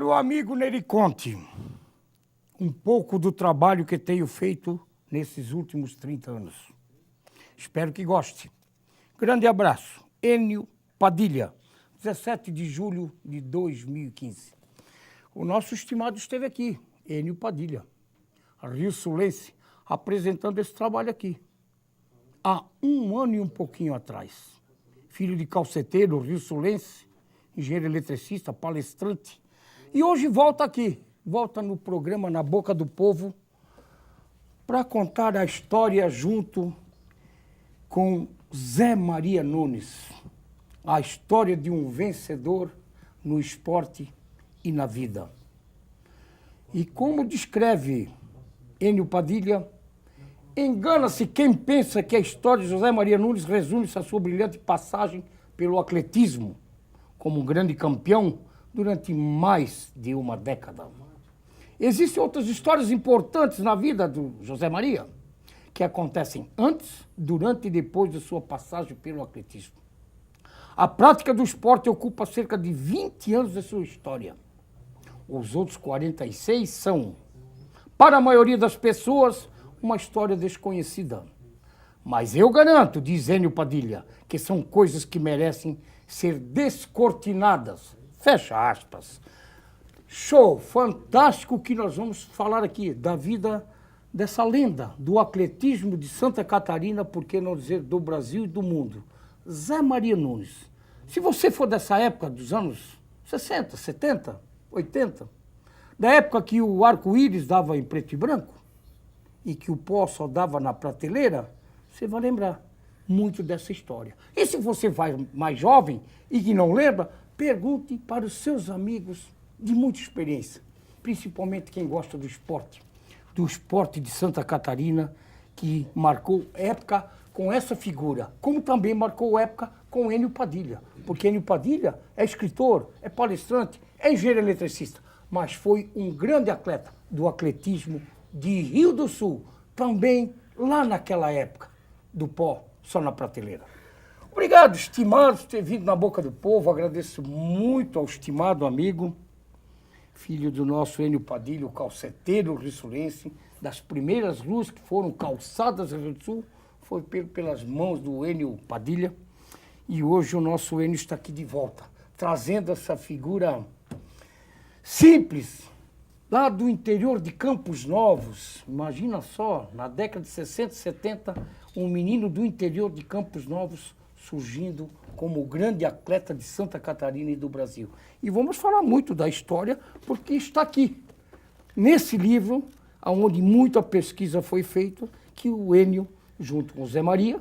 Caro amigo Neri Conte, um pouco do trabalho que tenho feito nesses últimos 30 anos. Espero que goste. Grande abraço. Enio Padilha, 17 de julho de 2015. O nosso estimado esteve aqui, Enio Padilha, rio-sulense, apresentando esse trabalho aqui. Há um ano e um pouquinho atrás. Filho de calceteiro, rio-sulense, engenheiro eletricista, palestrante. E hoje volta aqui, volta no programa Na Boca do Povo, para contar a história junto com Zé Maria Nunes. A história de um vencedor no esporte e na vida. E como descreve Enio Padilha, engana-se quem pensa que a história de José Maria Nunes resume-se à sua brilhante passagem pelo atletismo, como um grande campeão durante mais de uma década. Existem outras histórias importantes na vida do José Maria, que acontecem antes, durante e depois de sua passagem pelo atletismo. A prática do esporte ocupa cerca de 20 anos da sua história. Os outros 46 são, para a maioria das pessoas, uma história desconhecida. Mas eu garanto, diz Enio Padilha, que são coisas que merecem ser descortinadas. Fecha aspas. Show, fantástico que nós vamos falar aqui da vida dessa lenda do atletismo de Santa Catarina, por que não dizer do Brasil e do mundo. Zé Maria Nunes. Se você for dessa época dos anos 60, 70, 80, da época que o arco-íris dava em preto e branco e que o pó só dava na prateleira, você vai lembrar muito dessa história. E se você vai mais jovem e que não lembra, pergunte para os seus amigos de muita experiência, principalmente quem gosta do esporte de Santa Catarina, que marcou época com essa figura, como também marcou época com Enio Padilha, porque Enio Padilha é escritor, é palestrante, é engenheiro eletricista, mas foi um grande atleta do atletismo de Rio do Sul, também lá naquela época do pó, só na prateleira. Obrigado, estimados, por ter vindo na Boca do Povo. Agradeço muito ao estimado amigo, filho do nosso Enio Padilha, o calceteiro rio-sulense, das primeiras ruas que foram calçadas no Rio do Sul, foi pelas mãos do Enio Padilha. E hoje o nosso Enio está aqui de volta, trazendo essa figura simples, lá do interior de Campos Novos. Imagina só, na década de 60 e 70, um menino do interior de Campos Novos surgindo como o grande atleta de Santa Catarina e do Brasil. E vamos falar muito da história, porque está aqui, nesse livro, onde muita pesquisa foi feita, que o Enio, junto com o Zé Maria,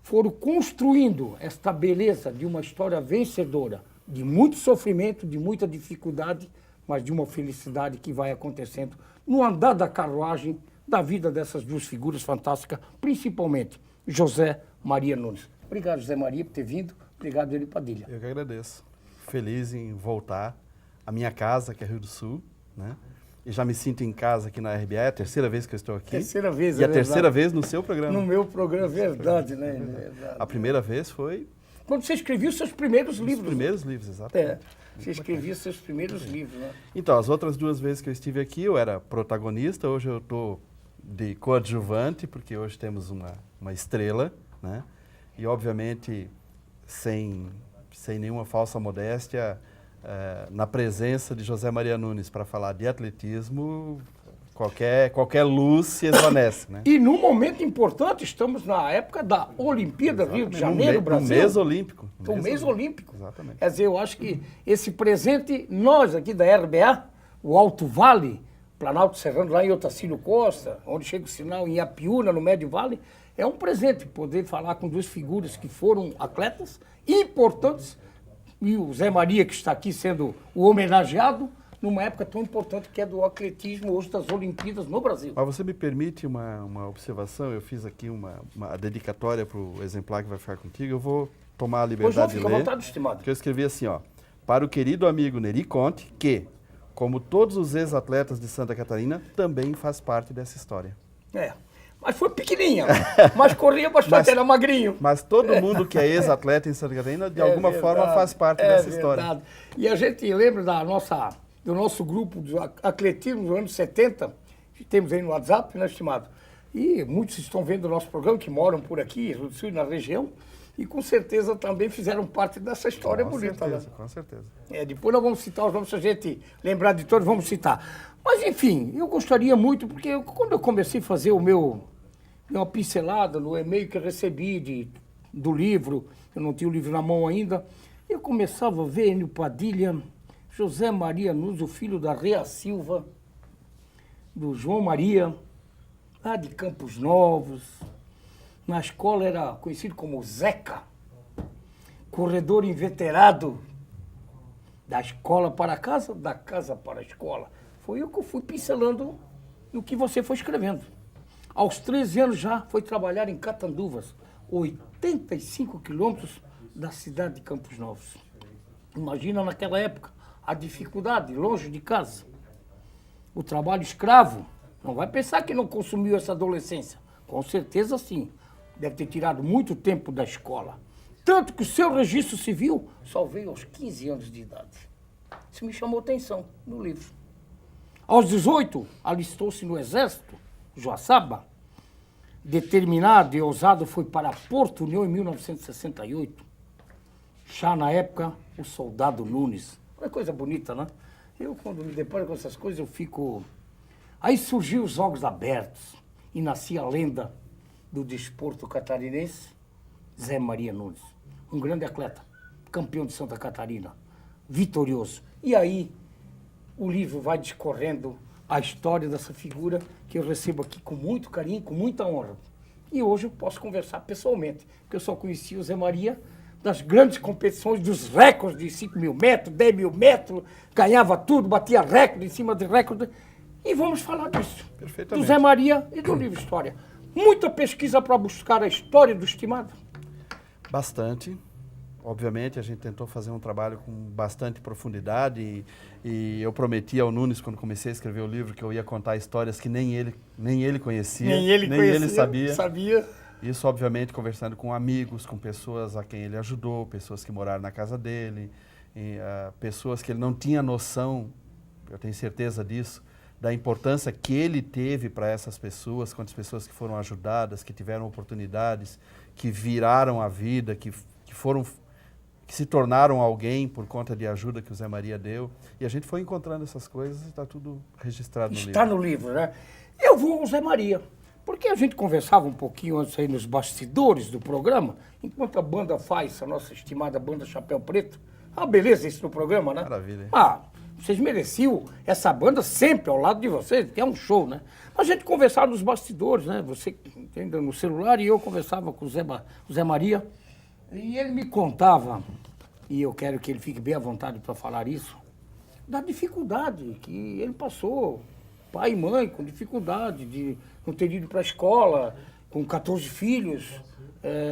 foram construindo esta beleza de uma história vencedora, de muito sofrimento, de muita dificuldade, mas de uma felicidade que vai acontecendo no andar da carruagem da vida dessas duas figuras fantásticas, principalmente José Maria Nunes. Obrigado, José Maria, por ter vindo. Obrigado, Enio Padilha. Eu que agradeço. Feliz em voltar à minha casa, que é Rio do Sul, né? E já me sinto em casa aqui na RBA, é a terceira vez que eu estou aqui. Terceira vez, e a terceira vez no seu programa. No meu programa, verdade, né? Verdade. A primeira vez foi... Quando você escrevia os seus primeiros livros. Os primeiros livros, exatamente. É, você escrevia os seus primeiros livros, né? Então, as outras duas vezes que eu estive aqui, eu era protagonista, hoje eu estou de coadjuvante, porque hoje temos uma estrela, né? E, obviamente, sem nenhuma falsa modéstia, na presença de José Maria Nunes para falar de atletismo, qualquer luz se esvanece, né? E num momento importante, estamos na época da Olimpíada Rio de Janeiro, Brasil. No mês olímpico. O mês olímpico. Exatamente. Quer dizer, eu acho que esse presente, nós aqui da RBA, o Alto Vale, Planalto Serrano, lá em Otacílio Costa, onde chega o sinal em Apiúna, no Médio Vale, é um presente poder falar com duas figuras que foram atletas importantes, e o Zé Maria, que está aqui sendo o homenageado, numa época tão importante que é do atletismo, hoje das Olimpíadas no Brasil. Mas você me permite uma observação? Eu fiz aqui uma dedicatória para o exemplar que vai ficar contigo. Eu vou tomar a liberdade de ler. Fica à vontade, estimado. Que eu escrevi assim, ó. Para o querido amigo Neri Conte, que, como todos os ex-atletas de Santa Catarina, também faz parte dessa história. É. Mas foi pequenininha, mas corria bastante, era magrinho. Mas todo mundo que é ex-atleta em Santa Catarina, de alguma forma, faz parte dessa história. E a gente lembra do nosso grupo do atletismo dos anos 70, que temos aí no WhatsApp, né, estimado? E muitos estão vendo o nosso programa, que moram por aqui, no sul, na região, e com certeza também fizeram parte dessa história bonita. Certeza, né? com certeza. Depois nós vamos citar os nomes, se a gente lembrar de todos, vamos citar. Mas, enfim, eu gostaria muito, porque quando eu comecei a fazer uma pincelada no e-mail que eu recebi do livro, eu não tinha o livro na mão ainda, eu começava a ver Enio Padilha, José Maria Nunes, o filho da Rea Silva, do João Maria, lá de Campos Novos. Na escola era conhecido como Zeca, corredor inveterado, da escola para a casa, da casa para a escola. Foi eu que fui pincelando no que você foi escrevendo. Aos 13 anos já foi trabalhar em Catanduvas, 85 quilômetros da cidade de Campos Novos. Imagina naquela época a dificuldade, longe de casa. O trabalho escravo, não vai pensar que não consumiu essa adolescência. Com certeza sim, deve ter tirado muito tempo da escola. Tanto que o seu registro civil só veio aos 15 anos de idade. Isso me chamou atenção no livro. Aos 18, alistou-se no Exército, Joaçaba. Determinado e ousado, foi para Porto União em 1968. Já na época, o soldado Nunes. Uma coisa bonita, né? Eu, quando me deparo com essas coisas, eu fico... Aí surgiu os Jogos Abertos e nascia a lenda do desporto catarinense, Zé Maria Nunes. Um grande atleta, campeão de Santa Catarina, vitorioso. E aí, o livro vai discorrendo a história dessa figura que eu recebo aqui com muito carinho, com muita honra. E hoje eu posso conversar pessoalmente, porque eu só conheci o Zé Maria das grandes competições, dos recordes de 5 mil metros, 10 mil metros, ganhava tudo, batia recorde em cima de recorde. E vamos falar disso, do Zé Maria e do livro História. Muita pesquisa para buscar a história do estimado? Bastante. Obviamente, a gente tentou fazer um trabalho com bastante profundidade e eu prometi ao Nunes, quando comecei a escrever o livro, que eu ia contar histórias que nem ele conhecia, nem ele sabia. Isso, obviamente, conversando com amigos, com pessoas a quem ele ajudou, pessoas que moraram na casa dele, pessoas que ele não tinha noção, eu tenho certeza disso, da importância que ele teve para essas pessoas, quantas pessoas que foram ajudadas, que tiveram oportunidades, que viraram a vida, que se tornaram alguém por conta de ajuda que o Zé Maria deu. E a gente foi encontrando essas coisas e está tudo registrado no livro. Está no livro, né? Eu vou ao Zé Maria, porque a gente conversava um pouquinho antes aí nos bastidores do programa, enquanto a banda faz, a nossa estimada banda Chapéu Preto. Ah, beleza isso no programa, né? Maravilha. Hein? Ah, vocês mereciam essa banda sempre ao lado de vocês, que é um show, né? A gente conversava nos bastidores, né? Você entendeu, no celular, e eu conversava com o Zé Maria. E ele me contava, e eu quero que ele fique bem à vontade para falar isso, da dificuldade que ele passou, pai e mãe com dificuldade de não ter ido para a escola, com 14 filhos,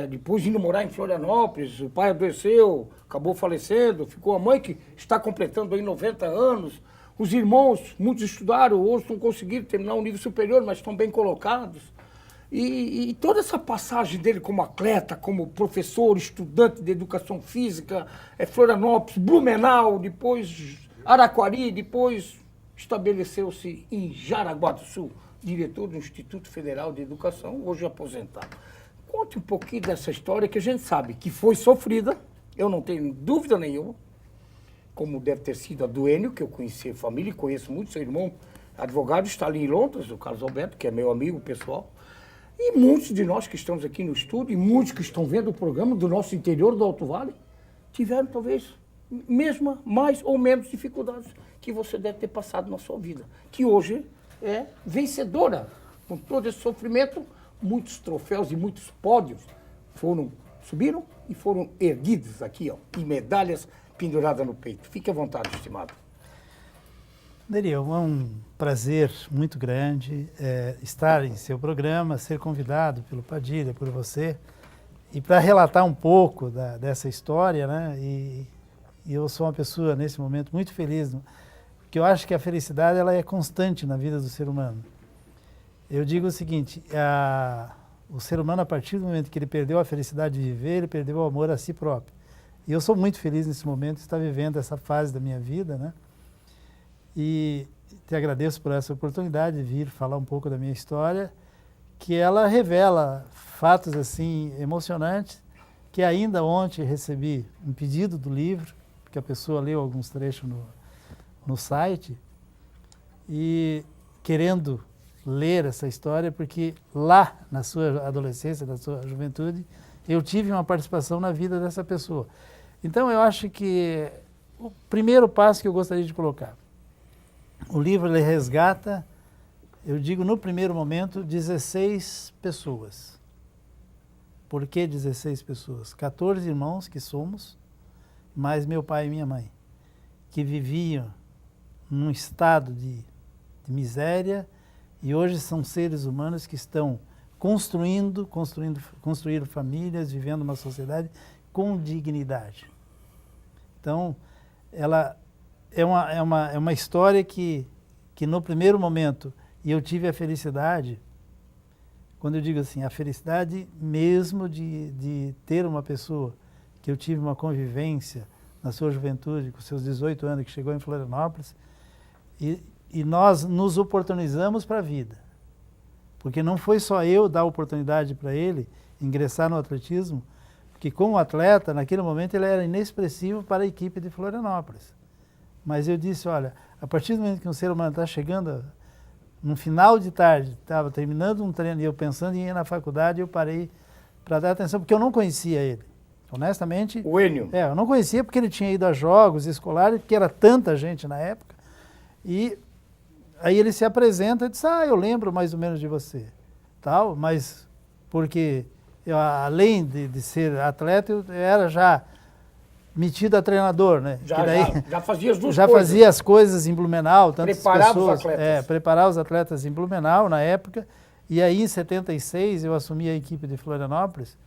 depois indo morar em Florianópolis, o pai adoeceu, acabou falecendo, ficou a mãe que está completando aí 90 anos, os irmãos, muitos estudaram, outros não conseguiram terminar o nível superior, mas estão bem colocados. E toda essa passagem dele como atleta, como professor, estudante de educação física, Florianópolis, Blumenau, depois Araquari, depois estabeleceu-se em Jaraguá do Sul, diretor do Instituto Federal de Educação, hoje aposentado. Conte um pouquinho dessa história que a gente sabe que foi sofrida, eu não tenho dúvida nenhuma, como deve ter sido a do Enio, que eu conheci a família e conheço muito, seu irmão advogado está ali em Londres, o Carlos Alberto, que é meu amigo pessoal. E muitos de nós que estamos aqui no estúdio, e muitos que estão vendo o programa do nosso interior do Alto Vale, tiveram talvez mesma, mais ou menos dificuldades que você deve ter passado na sua vida, que hoje é vencedora. Com todo esse sofrimento, muitos troféus e muitos pódios subiram e foram erguidos aqui, ó, e medalhas penduradas no peito. Fique à vontade, estimado. Daniel, é um prazer muito grande estar em seu programa, ser convidado pelo Padilha, por você, e para relatar um pouco dessa história, né? E eu sou uma pessoa, nesse momento, muito feliz, porque eu acho que a felicidade ela é constante na vida do ser humano. Eu digo o seguinte, o ser humano, a partir do momento que ele perdeu a felicidade de viver, ele perdeu o amor a si próprio. E eu sou muito feliz nesse momento de estar vivendo essa fase da minha vida, né? E te agradeço por essa oportunidade de vir falar um pouco da minha história, que ela revela fatos assim emocionantes, que ainda ontem recebi um pedido do livro, porque a pessoa leu alguns trechos no site, e querendo ler essa história, porque lá, na sua adolescência, na sua juventude, eu tive uma participação na vida dessa pessoa. Então, eu acho que o primeiro passo que eu gostaria de colocar, o livro ele resgata, eu digo no primeiro momento, 16 pessoas. Por que 16 pessoas? 14 irmãos que somos, mais meu pai e minha mãe, que viviam num estado de miséria e hoje são seres humanos que estão construindo famílias, vivendo uma sociedade com dignidade. Então, ela é uma história que no primeiro momento, e eu tive a felicidade, quando eu digo assim, a felicidade mesmo de ter uma pessoa que eu tive uma convivência na sua juventude, com seus 18 anos, que chegou em Florianópolis, e nós nos oportunizamos para a vida. Porque não foi só eu dar oportunidade para ele ingressar no atletismo, porque como atleta, naquele momento ele era inexpressivo para a equipe de Florianópolis. Mas eu disse, olha, a partir do momento que um ser humano está chegando, no final de tarde, estava terminando um treino e eu pensando em ir na faculdade, eu parei para dar atenção, porque eu não conhecia ele. Honestamente, O Enio. eu não conhecia porque ele tinha ido a jogos escolares, porque era tanta gente na época. E aí ele se apresenta e diz, eu lembro mais ou menos de você. Tal, mas porque eu, além de ser atleta, eu era já metido a treinador, né? Já fazia as duas já coisas. Fazia as coisas em Blumenau. Preparava os atletas. Preparar os atletas em Blumenau na época. E aí em 76 eu assumi a equipe de Florianópolis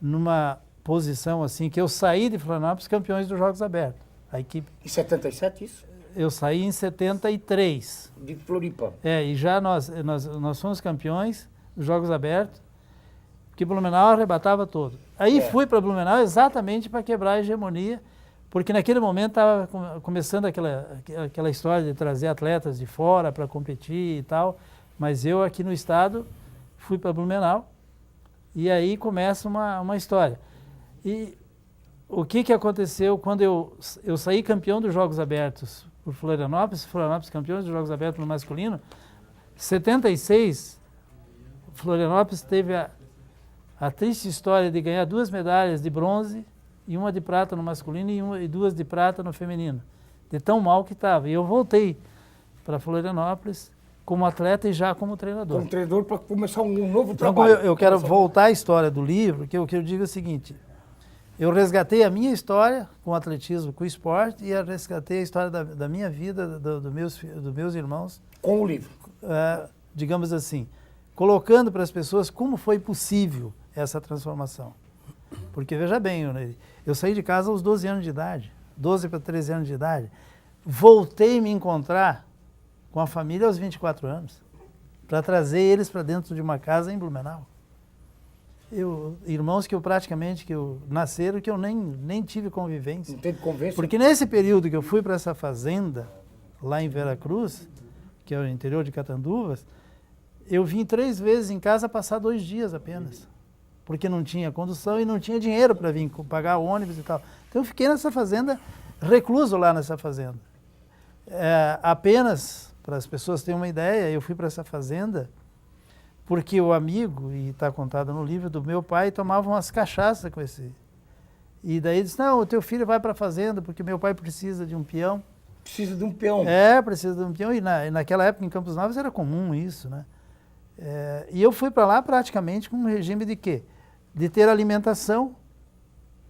numa posição assim, que eu saí de Florianópolis campeões dos Jogos Abertos. A equipe. Em 77 isso? Eu saí em 73. De Floripa. E já nós fomos campeões dos Jogos Abertos, porque Blumenau arrebatava todo. Aí fui para Blumenau exatamente para quebrar a hegemonia, porque naquele momento estava começando aquela história de trazer atletas de fora para competir e tal, mas eu aqui no estado fui para Blumenau e aí começa uma história. E o que aconteceu quando eu saí campeão dos Jogos Abertos por Florianópolis campeões dos Jogos Abertos no masculino, 76, Florianópolis teve a triste história de ganhar 2 medalhas de bronze e uma de prata no masculino e 2 de prata no feminino, de tão mal que estava. E eu voltei para Florianópolis como atleta e já como treinador. Como treinador para começar um novo Então, trabalho. eu quero voltar à história do livro, que eu digo é o seguinte, eu resgatei a minha história com o atletismo, com o esporte, e resgatei a história da minha vida, dos meus irmãos. Com o livro. Digamos assim, colocando para as pessoas como foi possível essa transformação. Porque, veja bem, eu saí de casa aos 12 anos de idade, 12 para 13 anos de idade, voltei a me encontrar com a família aos 24 anos, para trazer eles para dentro de uma casa em Blumenau. Irmãos que nasceram que eu nem tive convivência. Não teve convivência? Porque nesse período que eu fui para essa fazenda, lá em Veracruz, que é o interior de Catanduvas, eu vim 3 vezes em casa passar 2 dias apenas. Porque não tinha condução e não tinha dinheiro para vir pagar ônibus e tal. Então eu fiquei nessa fazenda, recluso lá nessa fazenda. Apenas, para as pessoas terem uma ideia, eu fui para essa fazenda porque o amigo, e está contado no livro, do meu pai, tomava umas cachaças com esse. E daí ele disse, não, o teu filho vai para a fazenda porque meu pai precisa de um peão. Precisa de um peão. Precisa de um peão. E naquela época em Campos Novos era comum isso, né? E eu fui para lá praticamente com um regime de quê? De ter alimentação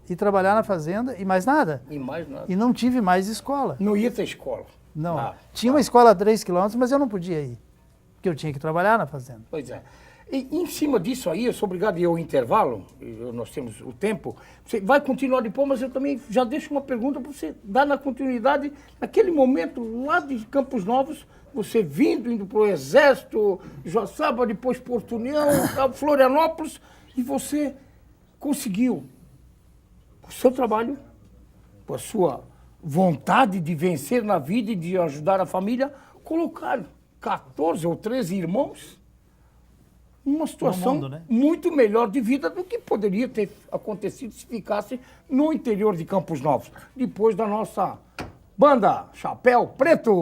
e trabalhar na fazenda e mais nada. E mais nada. E não tive mais escola. Não ia ter escola. Não. Tinha uma escola a 3 quilômetros, mas eu não podia ir. Porque eu tinha que trabalhar na fazenda. Pois é. E em cima disso aí, eu sou obrigado a ir ao intervalo, nós temos o tempo. Você vai continuar depois, mas eu também já deixo uma pergunta para você dar na continuidade. Naquele momento, lá de Campos Novos, você indo para o Exército, Joaçaba, depois Porto União, Florianópolis, e você conseguiu, por seu trabalho, por sua vontade de vencer na vida e de ajudar a família, colocar 14 ou 13 irmãos numa situação mundo, né? muito melhor de vida do que poderia ter acontecido se ficasse no interior de Campos Novos, depois da nossa banda Chapéu Preto.